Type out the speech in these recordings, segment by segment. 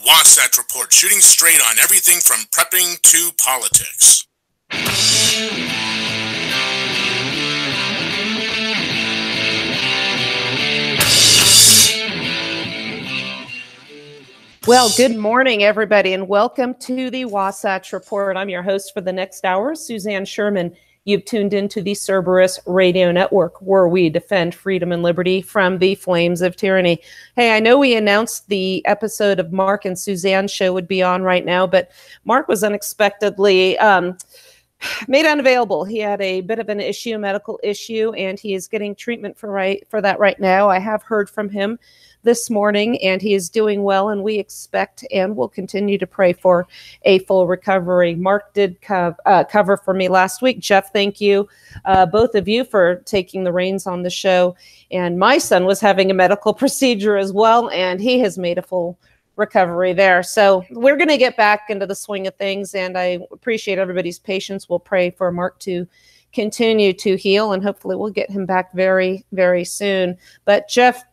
Wasatch Report, shooting straight on everything from prepping to politics. Well, good morning, everybody, and welcome to the Wasatch Report. I'm your host for the next hour, Suzanne Sherman. You've tuned into the Cerberus Radio Network, where we defend freedom and liberty from the flames of tyranny. Hey, I know we announced the episode of Mark and Suzanne's show would be on right now, but Mark was unexpectedly made unavailable. He had a bit of an issue, a medical issue, and he is getting treatment for that right now. I have heard from him this morning, and he is doing well, and we expect and will continue to pray for a full recovery. Mark did cover for me last week. Jeff, thank you, both of you, for taking the reins on the show. And my son was having a medical procedure as well, and he has made a full recovery there. So we're going to get back into the swing of things, and I appreciate everybody's patience. We'll pray for Mark to continue to heal, and hopefully we'll get him back very, very soon. But Jeff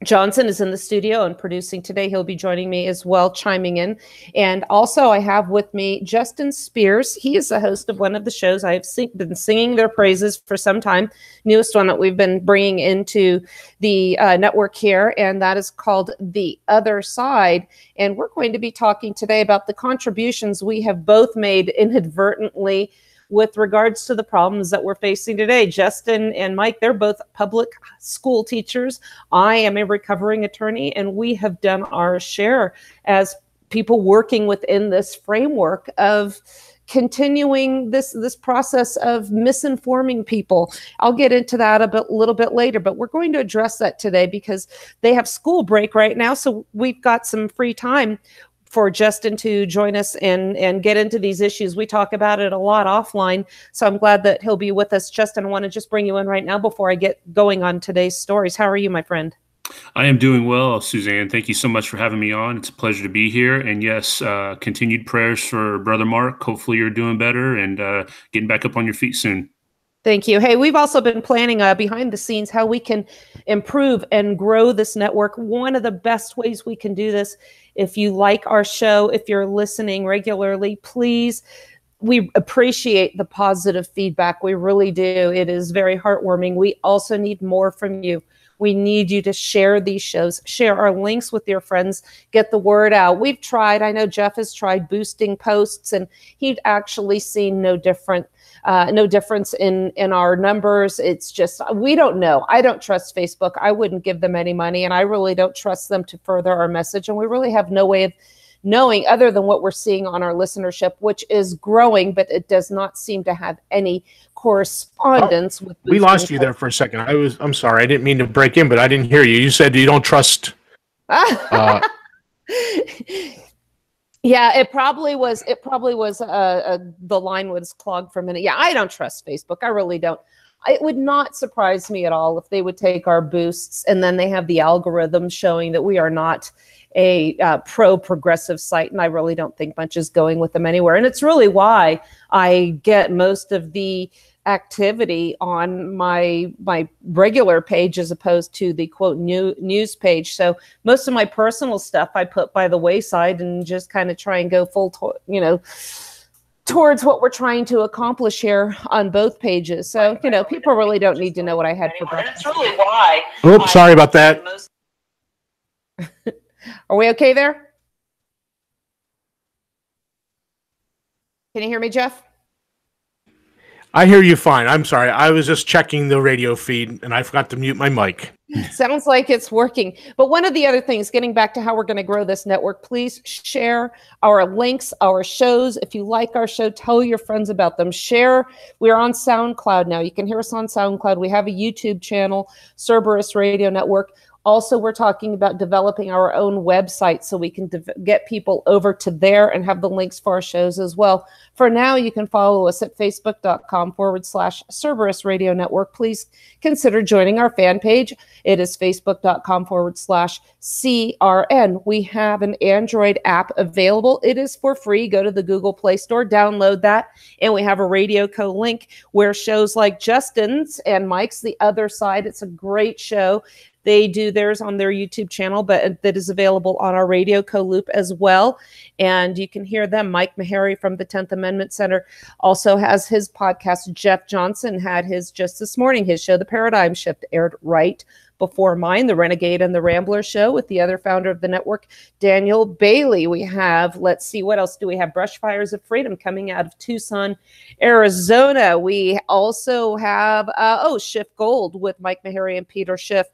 Johnson is in the studio and producing today. He'll be joining me as well, chiming in. And also I have with me Justin Spears. He is the host of one of the shows I've been singing their praises for some time, newest one that we've been bringing into the network here, and that is called The Other Side. And we're going to be talking today about the contributions we have both made inadvertently with regards to the problems that we're facing today. Justin and Mike, they're both public school teachers. I am a recovering attorney, and we have done our share as people working within this framework of continuing this process of misinforming people. I'll get into that a little bit later, but we're going to address that today because they have school break right now, so we've got some free time for Justin to join us and get into these issues. We talk about it a lot offline, so I'm glad that he'll be with us. Justin, I want to just bring you in right now before I get going on today's stories. How are you, my friend? I am doing well, Suzanne. Thank you so much for having me on. It's a pleasure to be here. And yes, continued prayers for Brother Mark. Hopefully you're doing better and getting back up on your feet soon. Thank you. Hey, we've also been planning behind the scenes how we can improve and grow this network. One of the best ways we can do this, if you like our show, if you're listening regularly, please, we appreciate the positive feedback. We really do. It is very heartwarming. We also need more from you. We need you to share these shows, share our links with your friends, get the word out. We've tried, I know Jeff has tried boosting posts, and he'd actually seen no difference in our numbers. It's just, we don't know. I don't trust Facebook. I wouldn't give them any money, and I really don't trust them to further our message. And we really have no way of knowing other than what we're seeing on our listenership, which is growing, but it does not seem to have any correspondence with. We lost you there for a second. I'm sorry. I didn't mean to break in, but I didn't hear you. You said you don't trust. Yeah, it probably was. The line was clogged for a minute. Yeah, I don't trust Facebook. I really don't. It would not surprise me at all if they would take our boosts and then they have the algorithm showing that we are not a pro-progressive site, and I really don't think much is going with them anywhere. And it's really why I get most of the activity on my regular page as opposed to the quote news page. So most of my personal stuff I put by the wayside and just kind of try and go towards what we're trying to accomplish here on both pages. So, people really don't need to know what I had for breakfast. That's really why. Oops, sorry about that. Are we okay there? Can you hear me, Jeff? I hear you fine. I'm sorry. I was just checking the radio feed and I forgot to mute my mic. Sounds like it's working. But one of the other things, getting back to how we're going to grow this network, please share our links, our shows. If you like our show, tell your friends about them. Share. We're on SoundCloud now. You can hear us on SoundCloud. We have a YouTube channel, Cerberus Radio Network. Also, we're talking about developing our own website so we can get people over to there and have the links for our shows as well. For now, you can follow us at facebook.com/Cerberus Radio Network. Please consider joining our fan page. It is facebook.com/CRN. We have an Android app available. It is for free. Go to the Google Play Store, download that, and we have a Radio Co link where shows like Justin's and Mike's The Other Side. It's a great show. They do theirs on their YouTube channel, but that is available on our radio co-loop as well. And you can hear them. Mike Meharry from the 10th Amendment Center also has his podcast. Jeff Johnson had his just this morning. His show, The Paradigm Shift, aired right before mine, The Renegade and the Rambler Show, with the other founder of the network, Daniel Bailey. We have, let's see, what else do we have? Brush Fires of Freedom coming out of Tucson, Arizona. We also have, Schiff Gold with Mike Meharry and Peter Schiff.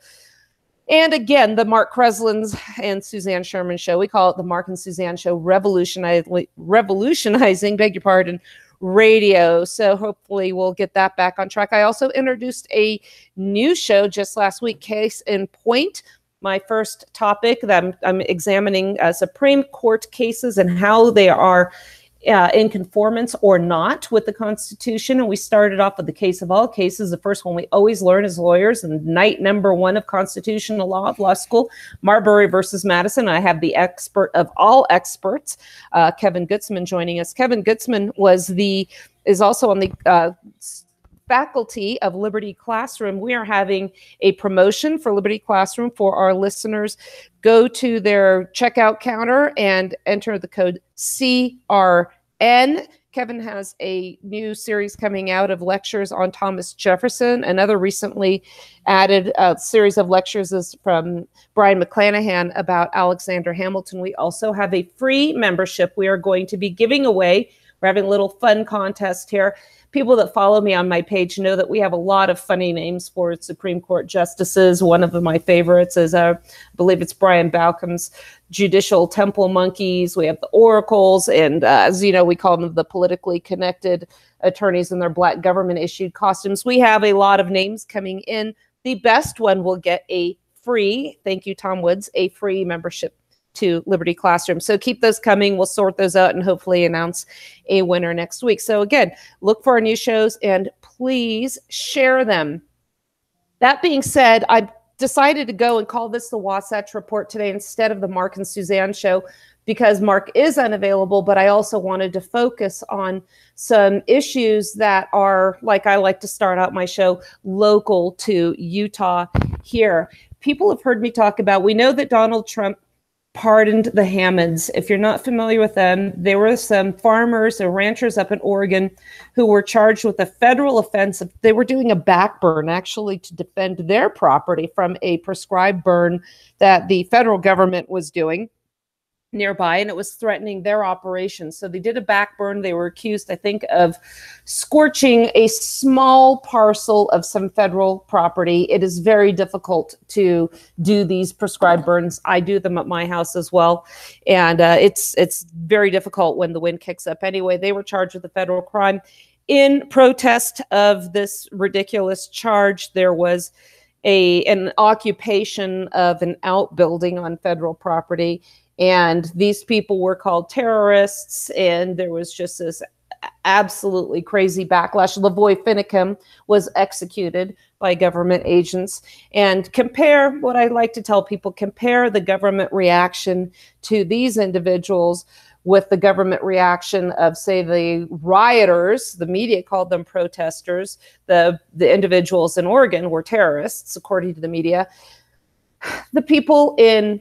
And again, the Mark Kreslin's and Suzanne Sherman Show. We call it the Mark and Suzanne Show, revolutionizing, beg your pardon, radio. So hopefully we'll get that back on track. I also introduced a new show just last week, Case in Point. My first topic that I'm examining Supreme Court cases and how they are in conformance or not with the Constitution. And we started off with the case of all cases. The first one we always learn as lawyers, and night number one of constitutional law of law school, Marbury versus Madison. I have the expert of all experts, Kevin Gutzman, joining us. Kevin Gutzman is also on the faculty of Liberty Classroom. We are having a promotion for Liberty Classroom for our listeners. Go to their checkout counter and enter the code CRN. Kevin has a new series coming out of lectures on Thomas Jefferson. Another recently added series of lectures is from Brian McClanahan about Alexander Hamilton. We also have a free membership we are going to be giving away. We're having a little fun contest here. People that follow me on my page know that we have a lot of funny names for Supreme Court justices. One of my favorites is, I believe it's Brian Balcom's Judicial Temple Monkeys. We have the Oracles, and as you know, we call them the politically connected attorneys in their black government-issued costumes. We have a lot of names coming in. The best one will get a free, thank you, Tom Woods, a free membership to Liberty Classroom. So keep those coming. We'll sort those out and hopefully announce a winner next week. So again, look for our new shows and please share them. That being said, I decided to go and call this the Wasatch Report today instead of the Mark and Suzanne Show because Mark is unavailable, but I also wanted to focus on some issues that are, like I like to start out my show, local to Utah here. People have heard me talk about, we know that Donald Trump pardoned the Hammonds. If you're not familiar with them, there were some farmers and ranchers up in Oregon who were charged with a federal offense. They were doing a back burn actually to defend their property from a prescribed burn that the federal government was doing nearby, and it was threatening their operations. So they did a back burn. They were accused, I think, of scorching a small parcel of some federal property. It is very difficult to do these prescribed burns. I do them at my house as well. And it's very difficult when the wind kicks up. Anyway, they were charged with a federal crime. In protest of this ridiculous charge, there was an occupation of an outbuilding on federal property. And these people were called terrorists, and there was just this absolutely crazy backlash. Lavoy Finicum was executed by government agents. And compare what I like to tell people, compare the government reaction to these individuals with the government reaction of, say, the rioters. The media called them protesters. The individuals in Oregon were terrorists, according to the media. The people in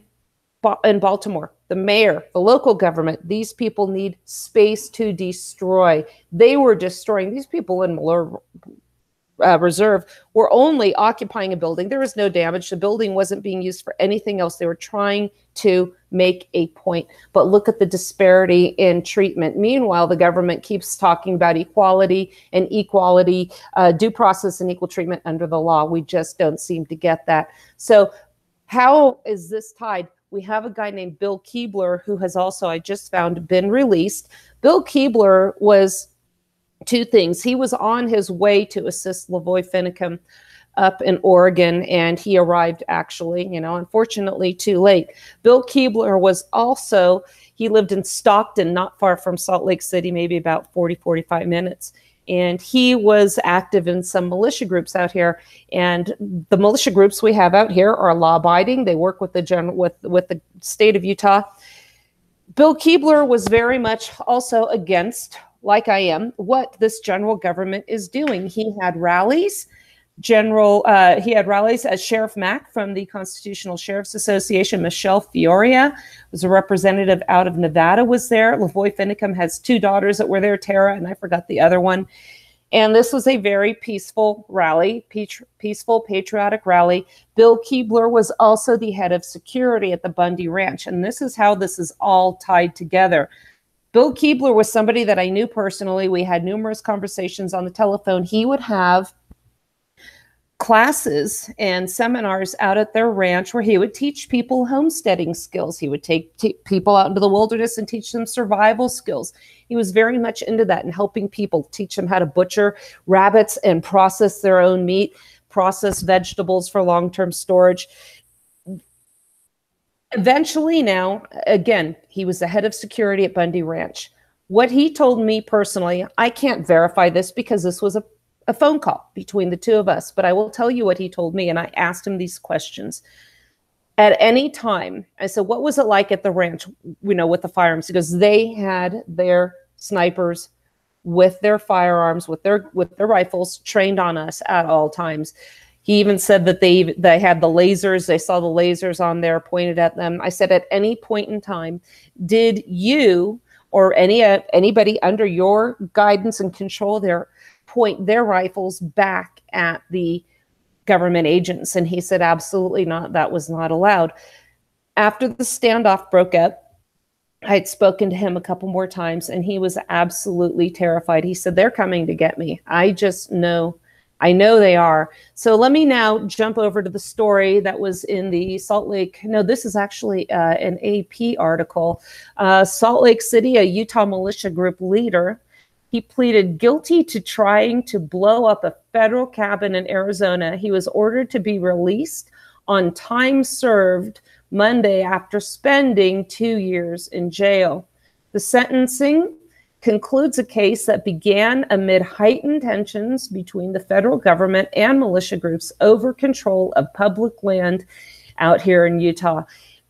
Baltimore, the mayor, the local government, these people need space to destroy. They were destroying. These people in Malheur Reserve were only occupying a building. There was no damage. The building wasn't being used for anything else. They were trying to make a point. But look at the disparity in treatment. Meanwhile, the government keeps talking about equality and equality, due process and equal treatment under the law. We just don't seem to get that. So how is this tied? We have a guy named Bill Keebler who has also, I just found, been released. Bill Keebler was two things. He was on his way to assist Lavoy Finicum up in Oregon, and he arrived actually, unfortunately too late. Bill Keebler was also, he lived in Stockton, not far from Salt Lake City, maybe about 45 minutes. And he was active in some militia groups out here. And the militia groups we have out here are law-abiding. They work with the state of Utah. Bill Keebler was very much also against, like I am, what this general government is doing. He had rallies He had rallies as Sheriff Mack from the Constitutional Sheriff's Association. Michelle Fioria was a representative out of Nevada, was there. Lavoy Finicum has 2 daughters that were there, Tara, and I forgot the other one. And this was a very peaceful rally, peaceful, patriotic rally. Bill Keebler was also the head of security at the Bundy Ranch. And this is how this is all tied together. Bill Keebler was somebody that I knew personally. We had numerous conversations on the telephone. He would have classes and seminars out at their ranch where he would teach people homesteading skills. He would take people out into the wilderness and teach them survival skills. He was very much into that and helping people, teach them how to butcher rabbits and process their own meat, process vegetables for long-term storage. Eventually now, again, he was the head of security at Bundy Ranch. What he told me personally, I can't verify this because this was a phone call between the 2 of us, but I will tell you what he told me, and I asked him these questions. At any time, I said, what was it like at the ranch, with the firearms? Because they had their snipers with their firearms, with their rifles trained on us at all times. He even said that they had the lasers. They saw the lasers on there pointed at them. I said, at any point in time, did you or anybody under your guidance and control there point their rifles back at the government agents? And he said, absolutely not. That was not allowed. After the standoff broke up, I had spoken to him a couple more times, and he was absolutely terrified. He said, they're coming to get me. I know they are. So let me now jump over to the story that was in the Salt Lake. No, this is actually an AP article. Salt Lake City, a Utah militia group leader, he pleaded guilty to trying to blow up a federal cabin in Arizona. He was ordered to be released on time served Monday after spending 2 years in jail. The sentencing concludes a case that began amid heightened tensions between the federal government and militia groups over control of public land out here in Utah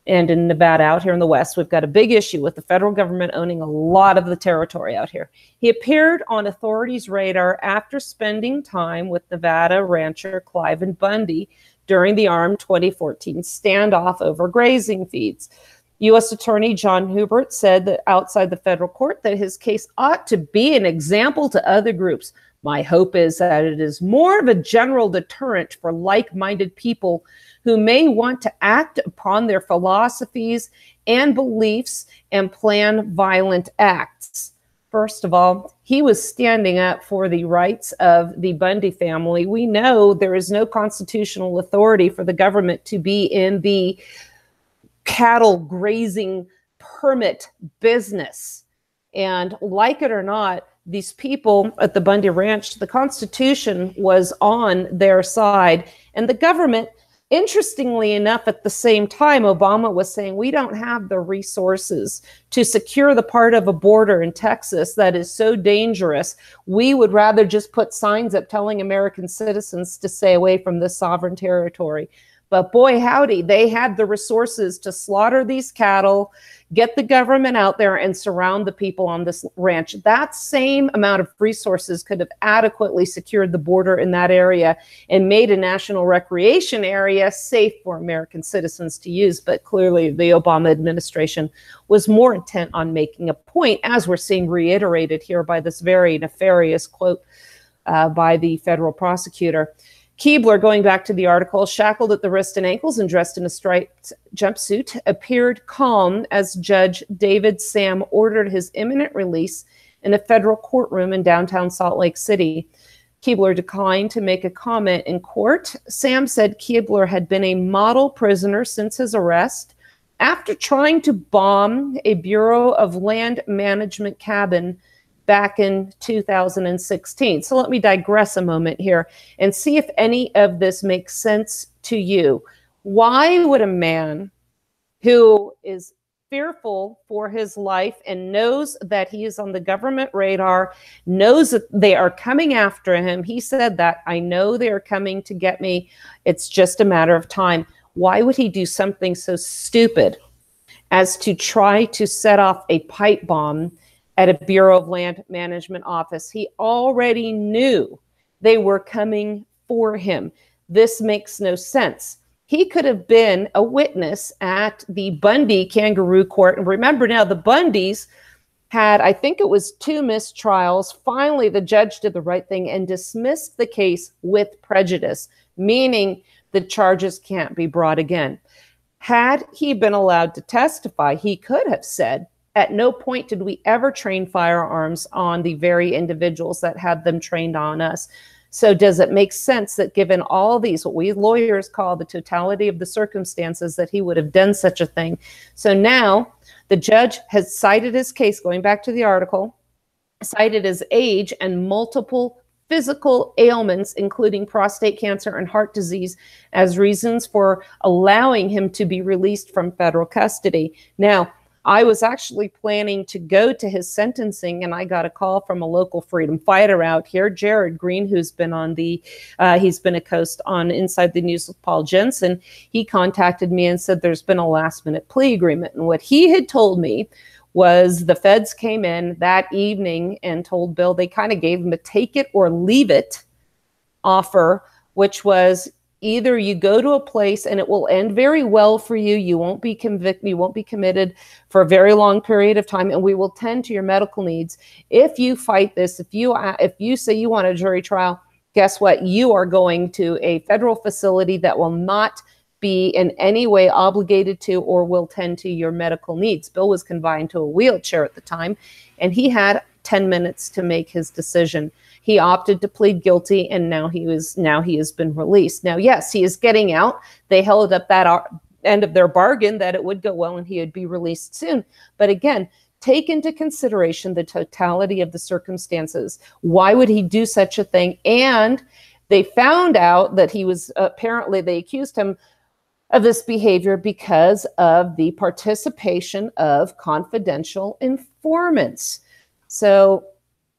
and in Nevada. Out here in the West, we've got a big issue with the federal government owning a lot of the territory out here. He appeared on authorities' radar after spending time with Nevada rancher Cliven Bundy during the armed 2014 standoff over grazing feeds. U.S. Attorney John Hubert said that outside the federal court that his case ought to be an example to other groups. My hope is that it is more of a general deterrent for like-minded people who may want to act upon their philosophies and beliefs and plan violent acts. First of all, he was standing up for the rights of the Bundy family. We know there is no constitutional authority for the government to be in the cattle grazing permit business. And like it or not, these people at the Bundy Ranch, the Constitution was on their side. And the government, interestingly enough, at the same time, Obama was saying, we don't have the resources to secure the part of a border in Texas that is so dangerous. We would rather just put signs up telling American citizens to stay away from this sovereign territory. But boy, howdy, they had the resources to slaughter these cattle, get the government out there, and surround the people on this ranch. That same amount of resources could have adequately secured the border in that area and made a national recreation area safe for American citizens to use. But clearly, the Obama administration was more intent on making a point, as we're seeing reiterated here by this very nefarious quote by the federal prosecutor. Keebler, going back to the article, shackled at the wrist and ankles and dressed in a striped jumpsuit, appeared calm as Judge David Sam ordered his imminent release in a federal courtroom in downtown Salt Lake City. Keebler declined to make a comment in court. Sam said Keebler had been a model prisoner since his arrest after trying to bomb a Bureau of Land Management cabin back in 2016. So let me digress a moment here and see if any of this makes sense to you. Why would a man who is fearful for his life and knows that he is on the government radar, knows that they are coming after him, he said that, I know they are coming to get me, it's just a matter of time. Why would he do something so stupid as to try to set off a pipe bomb at a Bureau of Land Management office? He already knew they were coming for him. This makes no sense. He could have been a witness at the Bundy kangaroo court. And remember now, the Bundys had, I think it was 2 mistrials. Finally, the judge did the right thing and dismissed the case with prejudice, meaning the charges can't be brought again. Had he been allowed to testify, he could have said, at no point did we ever train firearms on the very individuals that had them trained on us. So does it make sense that given all these, what we lawyers call the totality of the circumstances, that he would have done such a thing? So now the judge has cited his case, going back to the article, cited his age and multiple physical ailments, including prostate cancer and heart disease, as reasons for allowing him to be released from federal custody. Now, I was actually planning to go to his sentencing, and I got a call from a local freedom fighter out here, Jared Green, who's been on the, he's been a host on Inside the News with Paul Jensen. He contacted me and said there's been a last-minute plea agreement. And what he had told me was the feds came in that evening and told Bill they kind of gave him a take it or leave it offer, which was, either you go to a place and it will end very well for you. You won't be convicted. You won't be committed for a very long period of time, and we will tend to your medical needs. If you fight this, if you say you want a jury trial, guess what? You are going to a federal facility that will not be in any way obligated to or will tend to your medical needs. Bill was confined to a wheelchair at the time, and he had 10 minutes to make his decision. He opted to plead guilty, and now he has been released. Now, yes, he is getting out. They held up that end of their bargain that it would go well and he would be released soon. But again, take into consideration the totality of the circumstances. Why would he do such a thing? And they found out that he was apparently, they accused him of this behavior because of the participation of confidential informants. So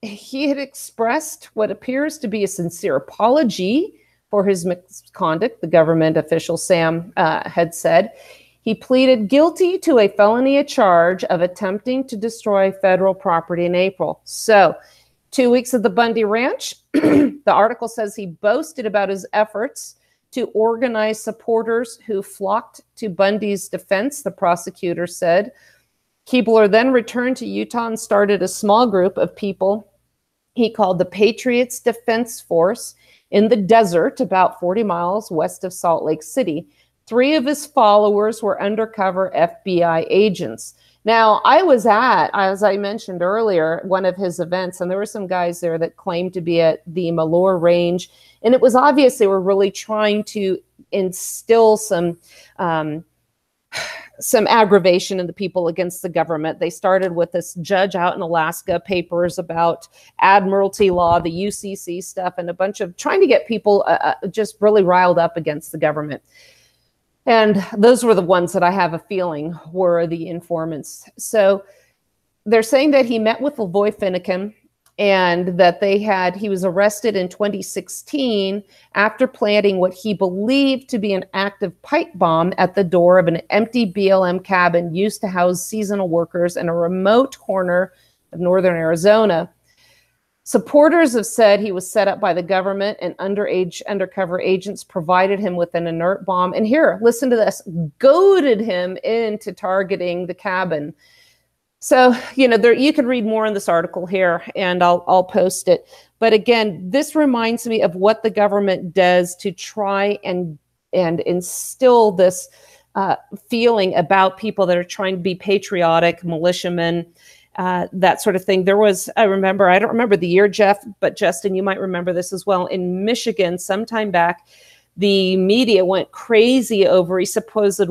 he had expressed what appears to be a sincere apology for his misconduct, the government official Sam had said. He pleaded guilty to a felony charge of attempting to destroy federal property in April. So 2 weeks at the Bundy Ranch, the article says he boasted about his efforts to organize supporters who flocked to Bundy's defense, the prosecutor said. Keebler then returned to Utah and started a small group of people he called the Patriots Defense Force in the desert about 40 miles west of Salt Lake City. 3 of his followers were undercover FBI agents. Now, I was at, as I mentioned earlier, one of his events, and there were some guys there that claimed to be at the Malheur Range, and it was obvious they were really trying to instill some aggravation in the people against the government. They started with this judge out in Alaska, papers about admiralty law, the UCC stuff, and a bunch of trying to get people just really riled up against the government. And those were the ones that I have a feeling were the informants. So they're saying that he met with Lavoy Finicum and that he was arrested in 2016 after planting what he believed to be an active pipe bomb at the door of an empty BLM cabin used to house seasonal workers in a remote corner of northern Arizona. Supporters have said he was set up by the government and undercover agents provided him with an inert bomb. And here, listen to this, goaded him into targeting the cabin. So, you can read more in this article here, and I'll post it. But again, this reminds me of what the government does to try and instill this feeling about people that are trying to be patriotic, militiamen, that sort of thing. There was, I don't remember the year, Jeff, but Justin, you might remember this as well. In Michigan, sometime back, the media went crazy over a supposed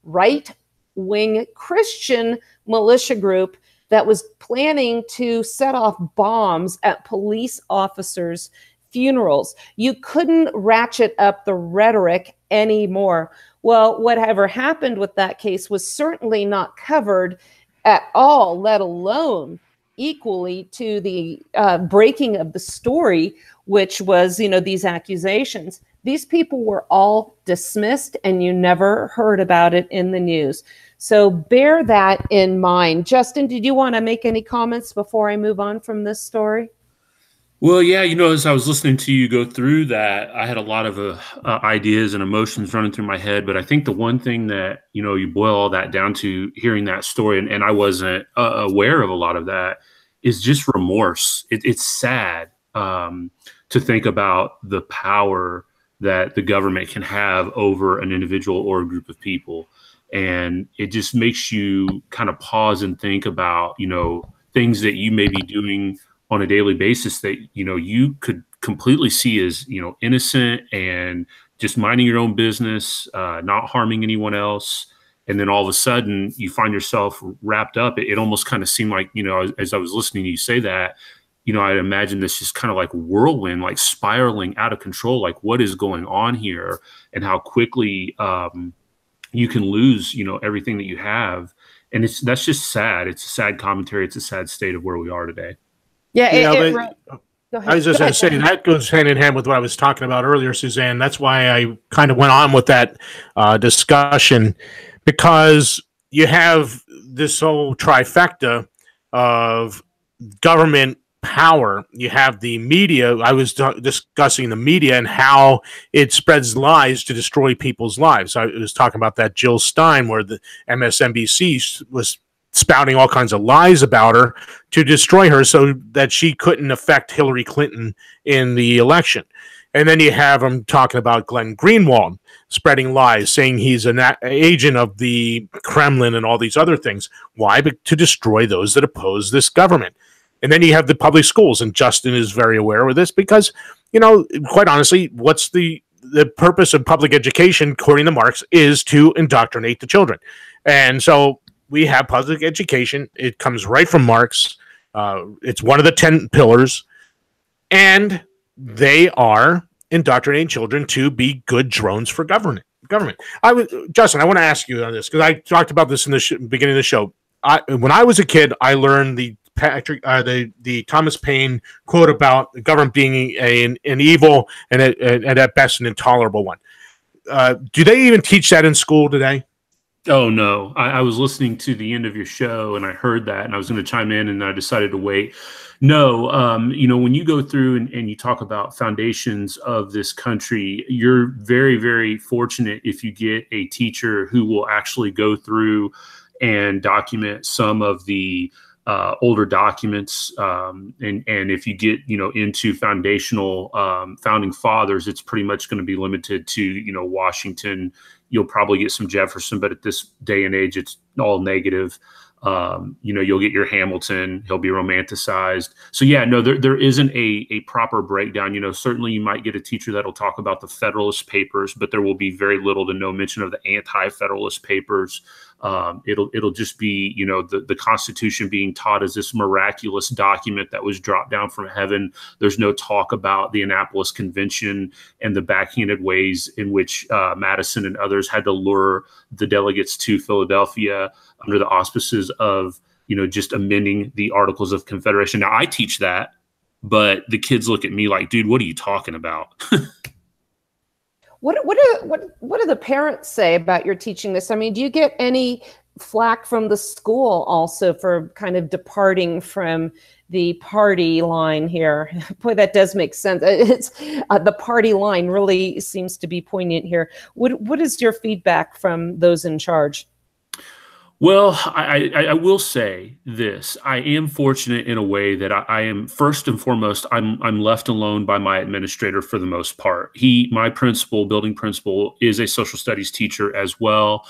right-wing Christian militia group that was planning to set off bombs at police officers' funerals. You couldn't ratchet up the rhetoric anymore. Well, whatever happened with that case was certainly not covered at all, let alone equally to the breaking of the story, which was, these accusations. These people were all dismissed and you never heard about it in the news. So bear that in mind. Justin, did you want to make any comments before I move on from this story? Well, yeah, as I was listening to you go through that, I had a lot of ideas and emotions running through my head. But I think the one thing that, you boil all that down to hearing that story, and I wasn't aware of a lot of that, is just remorse. It's sad to think about the power that the government can have over an individual or a group of people. And it just makes you kind of pause and think about, things that you may be doing on a daily basis that you could completely see as innocent and just minding your own business, not harming anyone else, and then all of a sudden you find yourself wrapped up. It almost kind of seemed like as I was listening to you say that, I'd imagine this just kind of like whirlwind, like spiraling out of control, like what is going on here, and how quickly you can lose everything that you have. And that's just sad. It's a sad commentary. It's a sad state of where we are today. Yeah, I was just going to say that goes hand in hand with what I was talking about earlier, Suzanne. That's why I kind of went on with that discussion, because you have this whole trifecta of government power. You have the media. I was discussing the media and how it spreads lies to destroy people's lives. I was talking about that Jill Stein, where the MSNBC was spouting all kinds of lies about her to destroy her so that she couldn't affect Hillary Clinton in the election. And then you have them talking about Glenn Greenwald spreading lies, saying he's an agent of the Kremlin and all these other things. Why? But to destroy those that oppose this government. And then you have the public schools, and Justin is very aware of this because, quite honestly, what's the purpose of public education, according to Marx, is to indoctrinate the children. And so we have public education. It comes right from Marx. It's one of the 10 pillars, and they are indoctrinating children to be good drones for government. Justin, I want to ask you on this because I talked about this in the beginning of the show. When I was a kid, I learned the Thomas Paine quote about the government being an evil and at best an intolerable one. Do they even teach that in school today? Oh, no. I was listening to the end of your show and I heard that and I was going to chime in and I decided to wait. No, when you go through and you talk about foundations of this country, you're very, very fortunate if you get a teacher who will actually go through and document some of the older documents. And if you get, into foundational founding fathers, it's pretty much going to be limited to, Washington. You'll probably get some Jefferson, but at this day and age, it's all negative. You'll get your Hamilton, he'll be romanticized. So yeah, no, there isn't a proper breakdown. Certainly you might get a teacher that'll talk about the Federalist Papers, but there will be very little to no mention of the anti-Federalist Papers. It'll just be, the Constitution being taught as this miraculous document that was dropped down from heaven. There's no talk about the Annapolis Convention and the backhanded ways in which Madison and others had to lure the delegates to Philadelphia under the auspices of, just amending the Articles of Confederation. Now I teach that, but the kids look at me like, dude, what are you talking about? What do the parents say about your teaching this? I mean, do you get any flack from the school also for kind of departing from the party line here? Boy, that does make sense. It's the party line really seems to be poignant here. What is your feedback from those in charge? Well, I will say this. I am fortunate in a way that I am, first and foremost, I'm left alone by my administrator for the most part. My building principal, is a social studies teacher as well.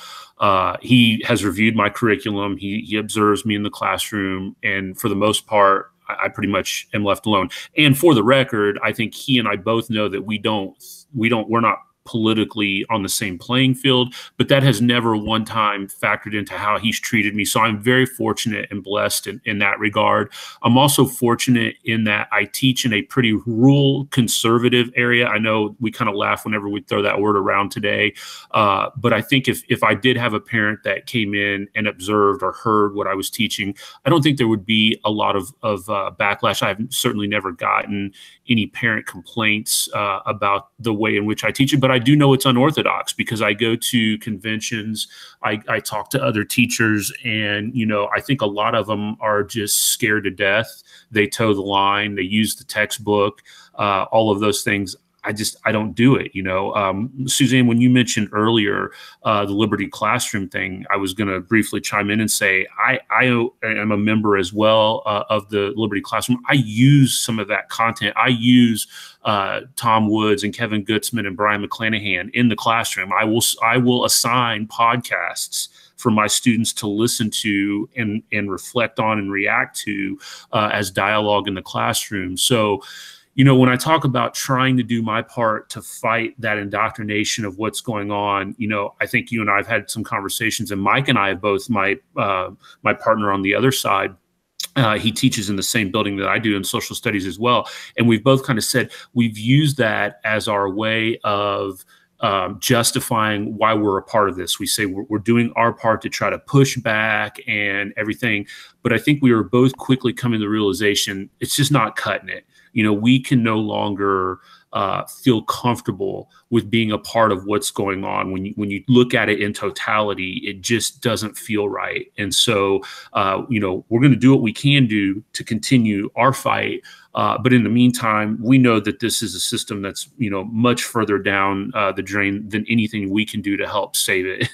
He has reviewed my curriculum. He observes me in the classroom. And for the most part, I pretty much am left alone. And for the record, I think he and I both know that we're not politically on the same playing field, but that has never one time factored into how he's treated me. So I'm very fortunate and blessed in that regard. I'm also fortunate in that I teach in a pretty rural conservative area. I know we kind of laugh whenever we throw that word around today. But I think if I did have a parent that came in and observed or heard what I was teaching, I don't think there would be a lot of backlash. I've certainly never gotten any parent complaints about the way in which I teach it, but but I do know it's unorthodox because I go to conventions, I talk to other teachers, and, you know, I think a lot of them are just scared to death. They toe the line, they use the textbook, all of those things. I don't do it, you know. Suzanne, when you mentioned earlier the Liberty Classroom thing, I was going to briefly chime in and say I am a member as well of the Liberty Classroom. I use some of that content. I use Tom Woods and Kevin Gutzman and Brian McClanahan in the classroom. I will assign podcasts for my students to listen to and reflect on and react to as dialogue in the classroom. So, you know, when I talk about trying to do my part to fight that indoctrination of what's going on, you know, I think you and I have had some conversations, and Mike and I have both, my partner on the other side, he teaches in the same building that I do in social studies as well. And we've both kind of said we've used that as our way of justifying why we're a part of this. We say we're doing our part to try to push back and everything. But I think we were both quickly coming to the realization it's just not cutting it. You know, we can no longer feel comfortable with being a part of what's going on. When you look at it in totality, it just doesn't feel right. And so, you know, we're going to do what we can do to continue our fight. But in the meantime, we know that this is a system that's, you know, much further down the drain than anything we can do to help save it.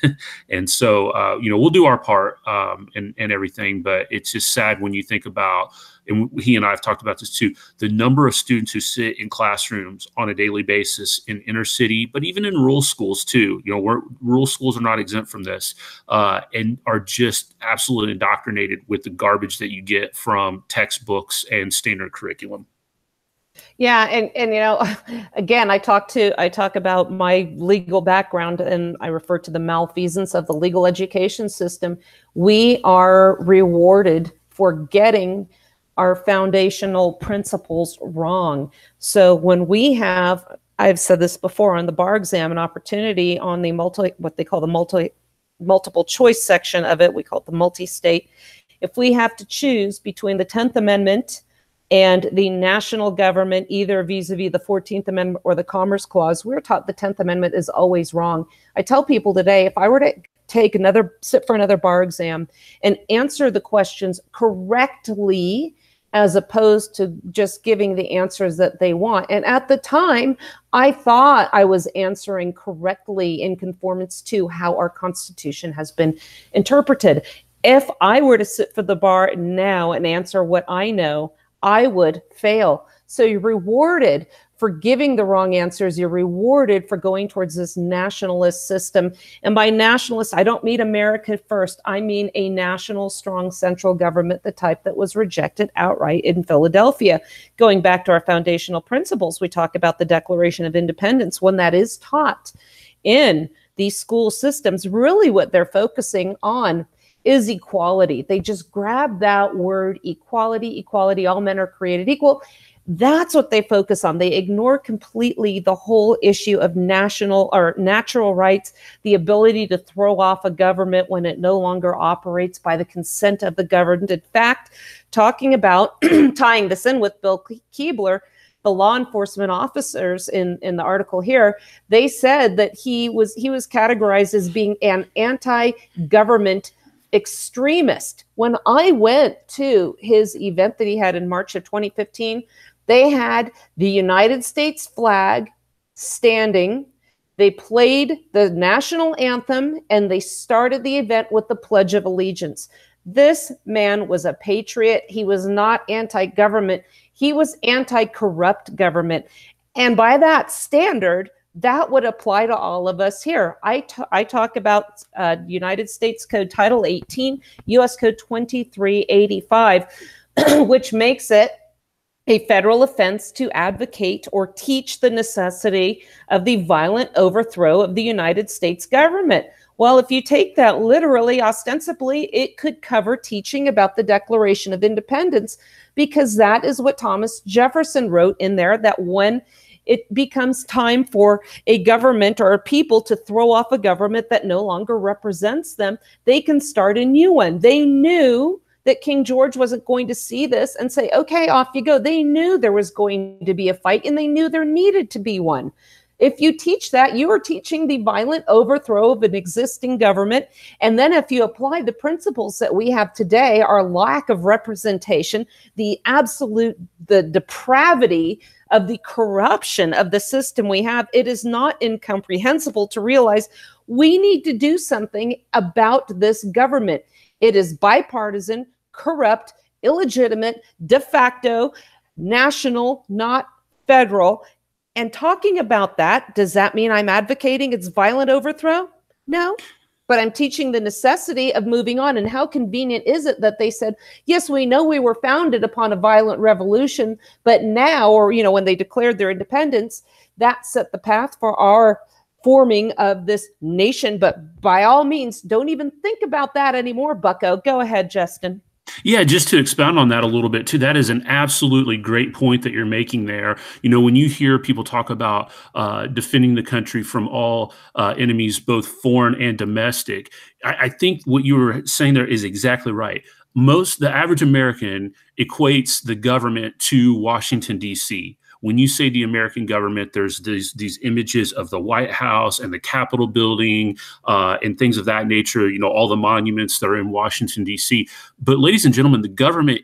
And so, you know, we'll do our part and everything. But it's just sad when you think about, and he and I have talked about this too, the number of students who sit in classrooms on a daily basis in inner city, but even in rural schools too. You know, rural schools are not exempt from this and are just absolutely indoctrinated with the garbage that you get from textbooks and standard curriculum. Yeah, and you know, again, I talk about my legal background, and I refer to the malfeasance of the legal education system. We are rewarded for getting our foundational principles wrong. So when we have, I've said this before on the bar exam, an opportunity on the what they call the multiple choice section of it, we call it the multi-state. If we have to choose between the 10th Amendment and the national government, either vis-a-vis the 14th Amendment or the Commerce Clause, we're taught the 10th Amendment is always wrong. I tell people today, if I were to sit for another bar exam and answer the questions correctly, as opposed to just giving the answers that they want. And at the time, I thought I was answering correctly in conformance to how our Constitution has been interpreted. If I were to sit for the bar now and answer what I know, I would fail. So you're rewarded for giving the wrong answers. You're rewarded for going towards this nationalist system. And by nationalist, I don't mean America first. I mean a national, strong central government, the type that was rejected outright in Philadelphia. Going back to our foundational principles, we talk about the Declaration of Independence. When that is taught in these school systems, really what they're focusing on is equality. They just grab that word, equality, equality, all men are created equal. That's what they focus on. They ignore completely the whole issue of national or natural rights, the ability to throw off a government when it no longer operates by the consent of the governed. In fact, talking about tying this in with Bill Keebler, the law enforcement officers in the article here, they said that he was categorized as being an anti-government extremist. When I went to his event that he had in March of 2015, they had the United States flag standing. They played the national anthem, and they started the event with the Pledge of Allegiance. This man was a patriot. He was not anti-government. He was anti-corrupt government. And by that standard, that would apply to all of us here. I talk about United States Code Title 18, U.S. Code 2385, which makes it a federal offense to advocate or teach the necessity of the violent overthrow of the United States government. Well, if you take that literally, ostensibly, it could cover teaching about the Declaration of Independence, because that is what Thomas Jefferson wrote in there, that when it becomes time for a government or a people to throw off a government that no longer represents them, they can start a new one. They knew that King George wasn't going to see this and say, okay, off you go. They knew there was going to be a fight, and they knew there needed to be one. If you teach that, you are teaching the violent overthrow of an existing government. And then if you apply the principles that we have today, our lack of representation, the depravity of the corruption of the system we have, it is not incomprehensible to realize we need to do something about this government. It is bipartisan, corrupt, illegitimate, de facto, national, not federal. And talking about that, does that mean I'm advocating its violent overthrow? No, but I'm teaching the necessity of moving on. And how convenient is it that they said, yes, we know we were founded upon a violent revolution, but now, or, you know, when they declared their independence, that set the path for our forming of this nation. But by all means, don't even think about that anymore, bucko. Go ahead, Justin. Yeah, just to expound on that a little bit too, that is an absolutely great point that you're making there. You know, when you hear people talk about defending the country from all enemies, both foreign and domestic, I think what you were saying there is exactly right. The average American equates the government to Washington, D.C. When you say the American government, there's these images of the White House and the Capitol building and things of that nature, you know, all the monuments that are in Washington, D.C. But ladies and gentlemen, the government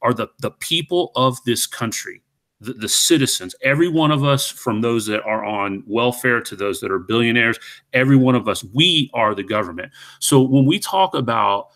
are the people of this country, the citizens, every one of us, from those that are on welfare to those that are billionaires, every one of us, we are the government. So when we talk about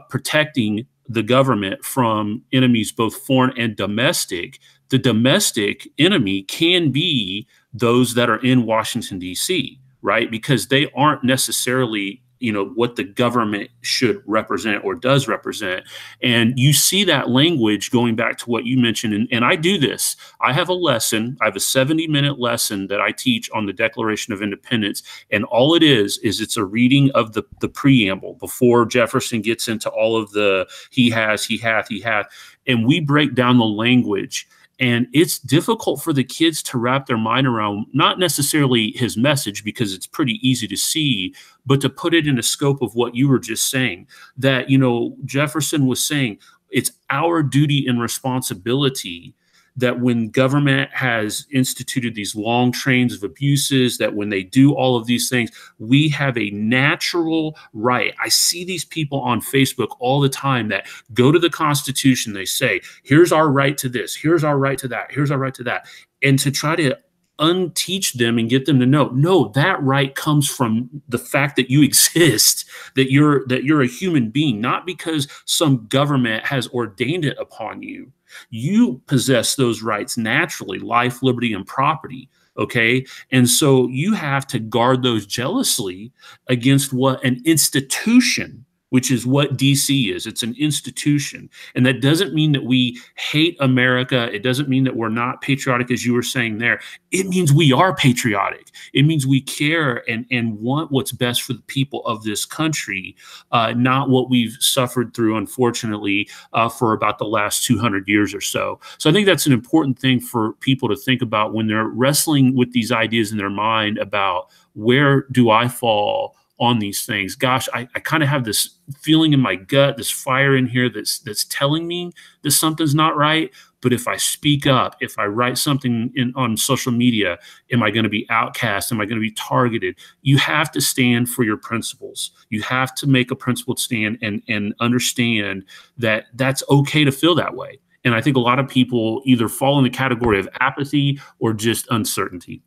protecting the government from enemies, both foreign and domestic, the domestic enemy can be those that are in Washington, D.C., right? Because they aren't necessarily, you know, what the government should represent or does represent. And you see that language going back to what you mentioned. And I do this. I have a 70-minute lesson that I teach on the Declaration of Independence. And all it is it's a reading of the preamble before Jefferson gets into all of the he has, he hath, he hath. And we break down the language. And it's difficult for the kids to wrap their mind around, not necessarily his message, because it's pretty easy to see, but to put it in a scope of what you were just saying, that, you know, Jefferson was saying it's our duty and responsibility that when government has instituted these long trains of abuses, that when they do all of these things, we have a natural right. I see these people on Facebook all the time that go to the Constitution. They say, here's our right to this. Here's our right to that. Here's our right to that. And to try to unteach them and get them to know, no, that right comes from the fact that you exist, that you're a human being, not because some government has ordained it upon you. You possess those rights naturally, life, liberty, and property. Okay. And so you have to guard those jealously against what an institution, which is what DC is. It's an institution. And that doesn't mean that we hate America. It doesn't mean that we're not patriotic, as you were saying there. It means we are patriotic. It means we care and want what's best for the people of this country, not what we've suffered through, unfortunately, for about the last 200 years or so. So I think that's an important thing for people to think about when they're wrestling with these ideas in their mind about where do I fall on these things. Gosh, I kind of have this feeling in my gut, this fire in here that's telling me that something's not right. But if I speak up, if I write something on social media, am I going to be outcast? Am I going to be targeted? You have to stand for your principles. You have to make a principled stand and understand that that's okay to feel that way. And I think a lot of people either fall in the category of apathy or just uncertainty.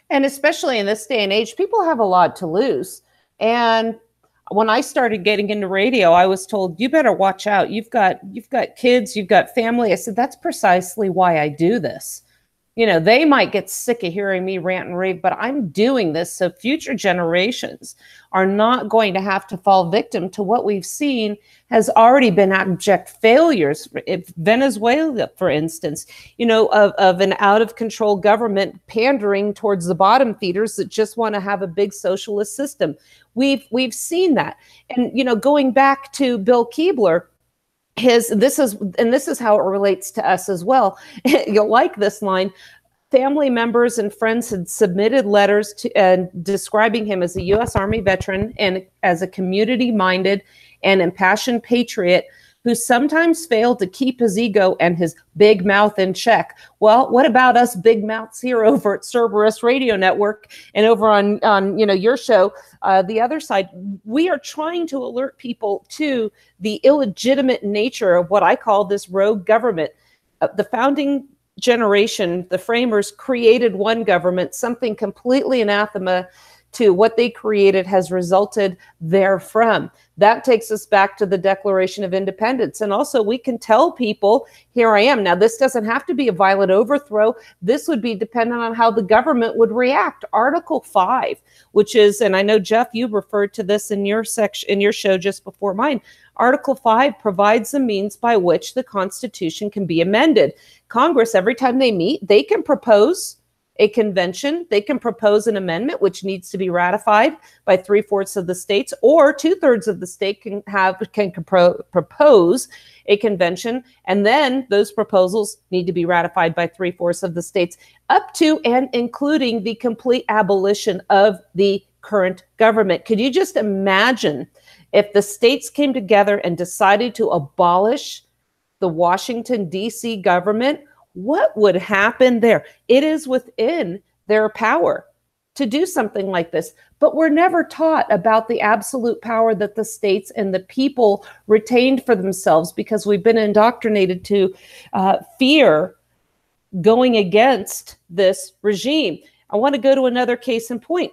And especially in this day and age, people have a lot to lose. And when I started getting into radio, I was told, you better watch out. You've got kids, you've got family. I said, that's precisely why I do this. You know, they might get sick of hearing me rant and rave, but I'm doing this so future generations are not going to have to fall victim to what we've seen has already been abject failures. If Venezuela, for instance, you know, of an out of control government pandering towards the bottom feeders that just want to have a big socialist system. We've seen that. And, you know, going back to Bill Keebler, this is how it relates to us as well. You'll like this line. Family members and friends had submitted letters describing him as a U.S. Army veteran and as a community-minded and impassioned patriot who sometimes failed to keep his ego and his big mouth in check. Well, what about us big mouths here over at Cerberus Radio Network and over on your show, the other side? We are trying to alert people to the illegitimate nature of what I call this rogue government. The founding generation, the framers, created one government. Something completely anathema to what they created has resulted therefrom. That takes us back to the Declaration of Independence. And also we can tell people, here I am. Now, this doesn't have to be a violent overthrow. This would be dependent on how the government would react. Article 5, which is, and I know, Jeff, you referred to this in your section, in your show just before mine. Article 5 provides the means by which the Constitution can be amended. Congress, every time they meet, they can propose a convention, they can propose an amendment which needs to be ratified by 3/4 of the states, or 2/3 of the state can propose a convention, and then those proposals need to be ratified by 3/4 of the states, up to and including the complete abolition of the current government. Could you just imagine if the states came together and decided to abolish the Washington, D.C. government? What would happen there? It is within their power to do something like this, but we're never taught about the absolute power that the states and the people retained for themselves, because we've been indoctrinated to fear going against this regime. I want to go to another case in point.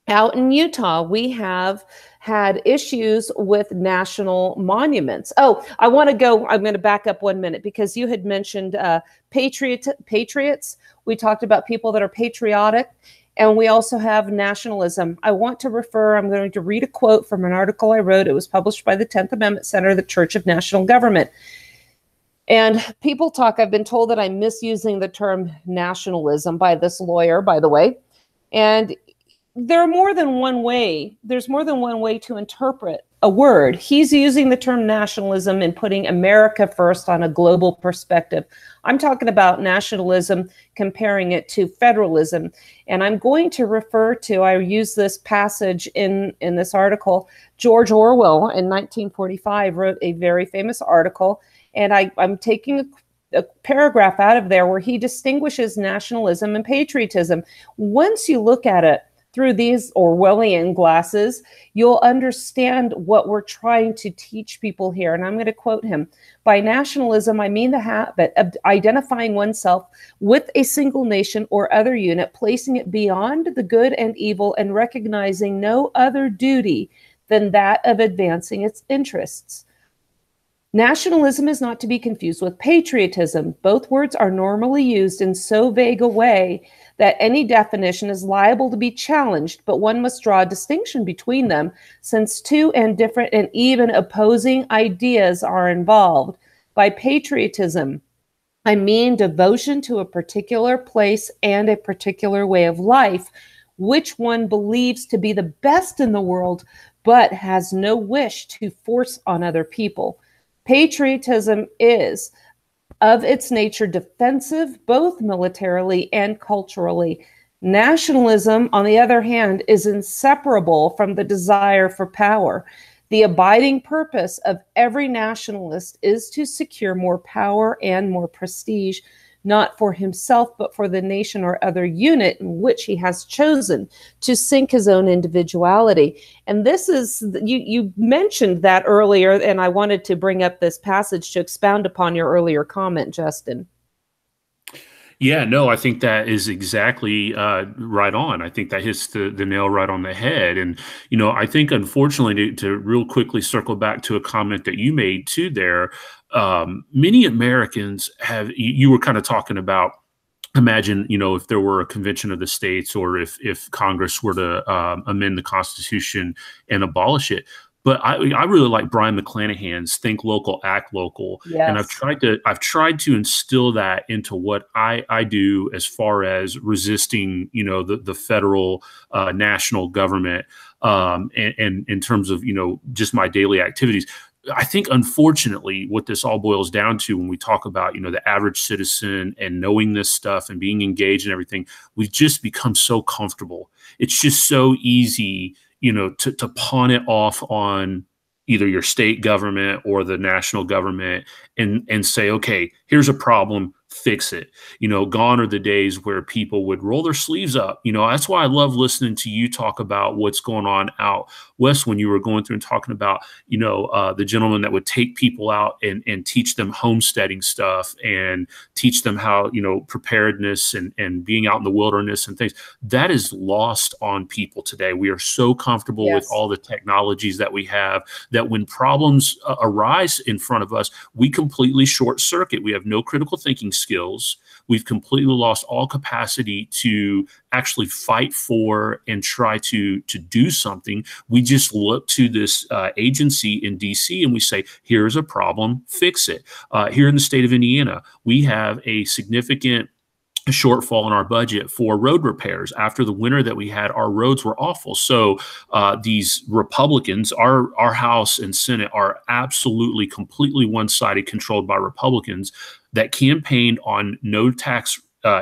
Out in Utah, we have had issues with national monuments. Oh, I'm going to back up 1 minute, because you had mentioned patriots. We talked about people that are patriotic, and we also have nationalism. I'm going to read a quote from an article I wrote. It was published by the 10th Amendment Center, the Church of National Government. And people talk, I've been told that I'm misusing the term nationalism by this lawyer, by the way. And there's more than one way to interpret a word. He's using the term nationalism and putting America first on a global perspective. I'm talking about nationalism, comparing it to federalism. And I'm going to refer to, I use this passage in this article. George Orwell in 1945 wrote a very famous article, and I'm taking a paragraph out of there where he distinguishes nationalism and patriotism. Once you look at it through these Orwellian glasses, you'll understand what we're trying to teach people here. And I'm going to quote him. By nationalism, I mean the habit of identifying oneself with a single nation or other unit, placing it beyond the good and evil, and recognizing no other duty than that of advancing its interests. Nationalism is not to be confused with patriotism. Both words are normally used in so vague a way that any definition is liable to be challenged, but one must draw a distinction between them, since two and different and even opposing ideas are involved. By patriotism, I mean devotion to a particular place and a particular way of life, which one believes to be the best in the world, but has no wish to force on other people. Patriotism is, of its nature, defensive, both militarily and culturally. Nationalism, on the other hand, is inseparable from the desire for power. The abiding purpose of every nationalist is to secure more power and more prestige, not for himself, but for the nation or other unit in which he has chosen to sink his own individuality. And this is, you mentioned that earlier, and I wanted to bring up this passage to expound upon your earlier comment, Justin. Yeah, no, I think that is exactly right on. I think that hits the nail right on the head. And, you know, I think, unfortunately, to real quickly circle back to a comment that you made too there, many Americans have, you were kind of talking about, imagine, you know, if there were a convention of the states, or if Congress were to amend the Constitution and abolish it. But I really like Brian McClanahan's "Think Local, Act Local," yes. And I've tried to instill that into what I do as far as resisting, you know, the federal national government, and in terms of, you know, just my daily activities. I think, unfortunately, what this all boils down to when we talk about, you know, the average citizen and knowing this stuff and being engaged and everything, we've just become so comfortable. It's just so easy, you know, to pawn it off on, either your state government or the national government and say, okay, here's a problem, fix it. Gone are the days where people would roll their sleeves up. That's why I love listening to you talk about what's going on out west when you were going through and talking about, the gentleman that would take people out and teach them homesteading stuff and teach them how, preparedness and being out in the wilderness and things. That is lost on people today. We are so comfortable with all the technologies that we have that when problems arise in front of us, we completely short circuit. We have no critical thinking skills. We've completely lost all capacity to actually fight for and try to do something. We just look to this agency in DC and we say, here's a problem, fix it. Here in the state of Indiana, we have a significant shortfall in our budget for road repairs. After the winter that we had, our roads were awful. So these Republicans, our House and Senate are absolutely completely one-sided, controlled by Republicans that campaigned on no tax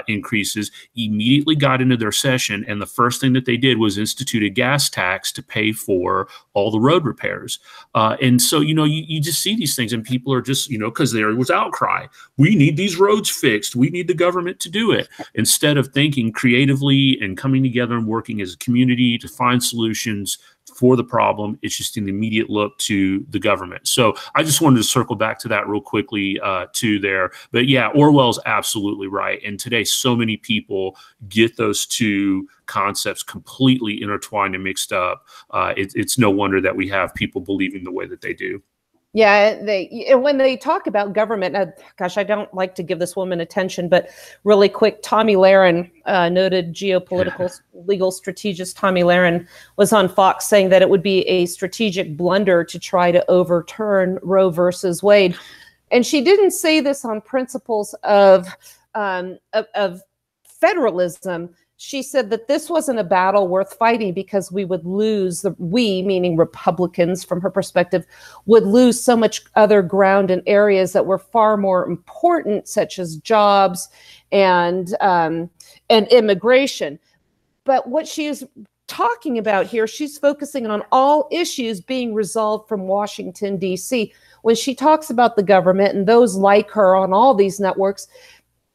increases, immediately got into their session, and the first thing that they did was institute a gas tax to pay for all the road repairs. And so, you just see these things and people are just, because there was outcry. We need these roads fixed. We need the government to do it. Instead of thinking creatively and coming together and working as a community to find solutions for the problem, it's just an immediate look to the government. So I just wanted to circle back to that real quickly too there. But yeah, Orwell's absolutely right. And today, so many people get those two concepts completely intertwined and mixed up. It's no wonder that we have people believing the way that they do. Yeah, when they talk about government, gosh, I don't like to give this woman attention, but really quick, Tommy Lahren, noted geopolitical legal strategist Tommy Lahren, was on Fox saying that it would be a strategic blunder to try to overturn Roe versus Wade. And she didn't say this on principles of federalism. She said that this wasn't a battle worth fighting because we would lose, we, meaning Republicans from her perspective, would lose so much other ground in areas that were far more important, such as jobs and immigration. But what she is talking about here, she's focusing on all issues being resolved from Washington, D.C. When she talks about the government and those like her on all these networks,